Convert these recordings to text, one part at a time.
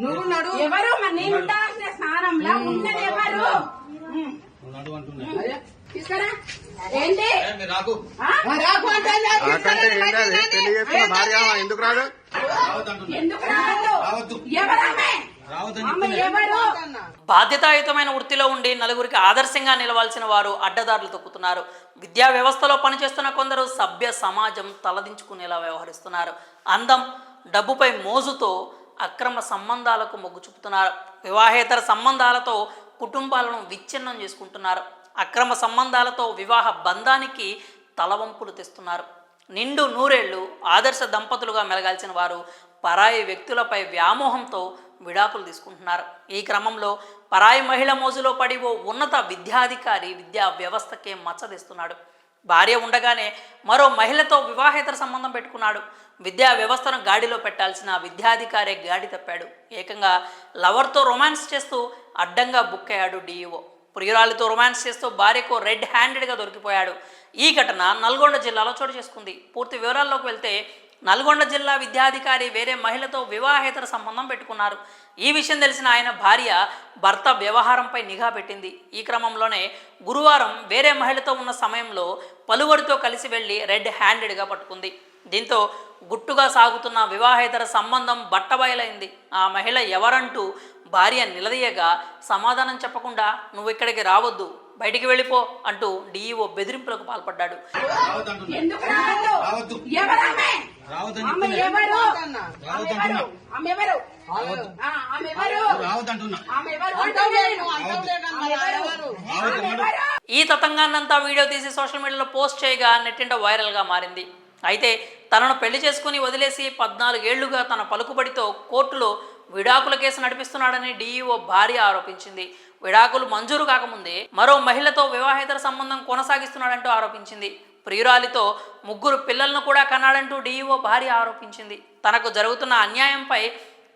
నువ్వు నడు ఎవరు మరి నేను ఉండాల్సిన స్థానంలో ఉన్నది ఎవరు తీసుకురా ఏంటి రాకు ఎందుకు రాదు ఎందుకు రావద్దు ఎవరమ్మే బాధ్యతాయుతమైన వృత్తిలో ఉండి నలుగురికి ఆదర్శంగా నిలవాల్సిన వారు అడ్డదారులు తొక్కుతున్నారు. విద్యా వ్యవస్థలో పనిచేస్తున్న కొందరు సభ్య సమాజం తలదించుకునేలా వ్యవహరిస్తున్నారు. అందం, డబ్బుపై మోజుతో అక్రమ సంబంధాలకు మొగ్గు చూపుతున్నారు. వివాహేతర సంబంధాలతో కుటుంబాలను విచ్ఛిన్నం చేసుకుంటున్నారు. అక్రమ సంబంధాలతో వివాహ బంధానికి తలవంపులు తెస్తున్నారు. నిండు నూరేళ్లు ఆదర్శ దంపతులుగా మెలగాల్సిన వారు పరాయి వ్యక్తులపై వ్యామోహంతో విడాకులు తీసుకుంటున్నారు. ఈ క్రమంలో పరాయి మహిళ మోజులో పడి ఓ ఉన్నత విద్యాధికారి విద్యా వ్యవస్థకే మచ్చదిస్తున్నాడు. భార్య ఉండగానే మరో మహిళతో వివాహేతర సంబంధం పెట్టుకున్నాడు. విద్యా వ్యవస్థను గాడిలో పెట్టాల్సిన విద్యాధికారే గాడి తప్పాడు. ఏకంగా లవర్తో రొమాన్స్ చేస్తూ అడ్డంగా బుక్ అయ్యాడు డిఈఓ. ప్రియురాలితో రొమాన్స్ చేస్తూ భార్యకు రెడ్ హ్యాండెడ్గా దొరికిపోయాడు. ఈ ఘటన నల్గొండ జిల్లాలో చోటు చేసుకుంది. పూర్తి వివరాల్లోకి వెళ్తే నల్గొండ జిల్లా విద్యాధికారి వేరే మహిళతో వివాహేతర సంబంధం పెట్టుకున్నారు. ఈ విషయం తెలిసిన ఆయన భార్య భర్త వ్యవహారంపై నిఘా పెట్టింది. ఈ క్రమంలోనే గురువారం వేరే మహిళతో ఉన్న సమయంలో పలువురితో కలిసి వెళ్లి రెడ్ హ్యాండెడ్గా పట్టుకుంది. దీంతో గుట్టుగా సాగుతున్న వివాహేతర సంబంధం బట్టబయలైంది. ఆ మహిళ ఎవరంటూ భార్య నిలదీయగా సమాధానం చెప్పకుండా నువ్వు ఇక్కడికి రావద్దు, బయటికి వెళ్ళిపో అంటూ డిఈఓ బెదిరింపులకు పాల్పడ్డాడు. ఈ తతంగాన్నంతా వీడియో తీసి సోషల్ మీడియాలో పోస్ట్ చేయగా నెట్టింట వైరల్గా మారింది. అయితే తనను పెళ్లి చేసుకుని వదిలేసి 14 ఏళ్లుగా తన పలుకుబడితో కోర్టులో విడాకుల కేసు నడిపిస్తున్నాడని డిఈఓ భార్య ఆరోపించింది. విడాకులు మంజూరు కాకముందే మరో మహిళతో వివాహేతర సంబంధం కొనసాగిస్తున్నాడంటూ ఆరోపించింది. ప్రియురాలితో 3 పిల్లలను కూడా కన్నాడంటూ డిఈఓ భార్య ఆరోపించింది. తనకు జరుగుతున్న అన్యాయంపై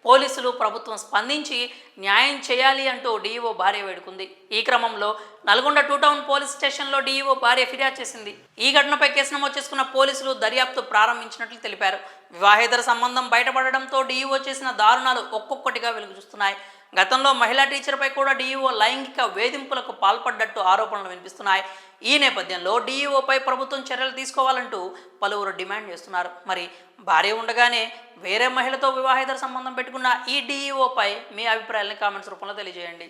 పోలీసులు, ప్రభుత్వం స్పందించి న్యాయం చేయాలి అంటూ డిఈఓ భార్య వేడుకుంది. ఈ క్రమంలో నల్గొండ 2 టౌన్ పోలీస్ స్టేషన్లో డిఈఓ భార్య ఫిర్యాదు చేసింది. ఈ ఘటనపై కేసు నమోదు చేసుకున్న పోలీసులు దర్యాప్తు ప్రారంభించినట్లు తెలిపారు. వివాహేతర సంబంధం బయటపడడంతో డిఈఓ చేసిన దారుణాలు ఒక్కొక్కటిగా వెలుగు చూస్తున్నాయి. గతంలో మహిళా టీచర్పై కూడా డిఈఓ లైంగిక వేధింపులకు పాల్పడ్డట్టు ఆరోపణలు వినిపిస్తున్నాయి. ఈ నేపథ్యంలో డిఈఓపై ప్రభుత్వం చర్యలు తీసుకోవాలంటూ పలువురు డిమాండ్ చేస్తున్నారు. మరి భార్య ఉండగానే వేరే మహిళతో వివాహేతర సంబంధం పెట్టుకున్న ఈ డిఈఓపై మీ అభిప్రాయాలను కామెంట్స్ రూపంలో తెలియజేయండి.